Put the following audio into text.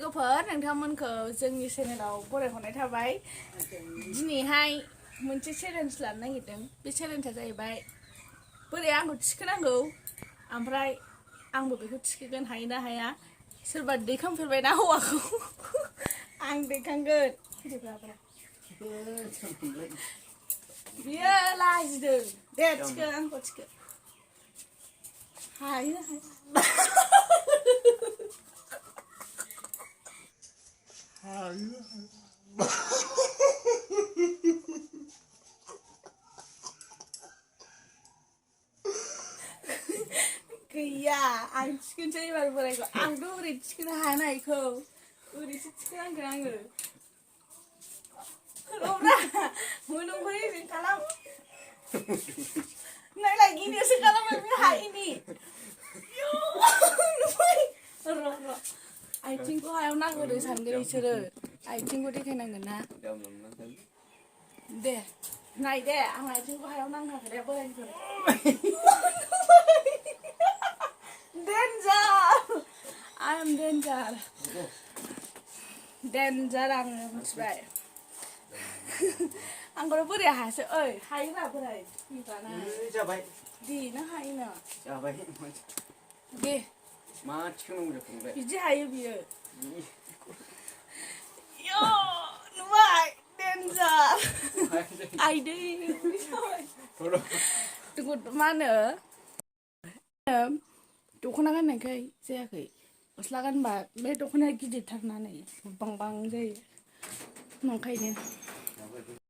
लोगोफोर नोंथांमोनखौ जोंनि चेनेलाव बरायहरनाय थाबाय। दिनैहाय मोनसे चेलेन्ज लानो नागिरदों। बे चेलेन्जआ जाहैबाय बोरै आंखौ थिखोनांगौ ओमफ्राय आंबो बेखौ थिखोगोन हायो ना हाया। सोरबा दैखांफेरबाय ना हौवाखौ आं दैखांगोन। बियो लाजिदों। दे थिखो आंखौ थिखो। हायो गैया आं थिखोनोसै एबार बोरायखौ। आंथ' ओरै थिखोनो हानायखौ ओरैसो थिखोनांगोन आङो। रब्रा मोदोमखौ रेजें खालाम। नायलाय गिदिरसो खालामबाय बे हायैनि। र' आथिंखौ हायाव नांहोदों सानगोन बिसोरो। आथिंखौ देखायनांगोन ना। दे नाय दे आं आथिंखौ हायाव नांहोआखै दे बोरायनिखौ। डेन्जार आइ एम डेन्जार। डेन्जार आङो मिथिबाय। आंखौल' बोरै हायासै ओइ हायोब्रा बोराय जाबाय दे नों हायोना जाबाय दे मा थिखोनांगौ जाखो नोंलाय बिदि हायो बियो यो नुबाय डेन्जार आइदै मा होनो दख'ना गाननायखाय जायाखै। गस्ला गानबा बे दख'नाया गिदिरथारना नै बां बां जायो नंखायनो।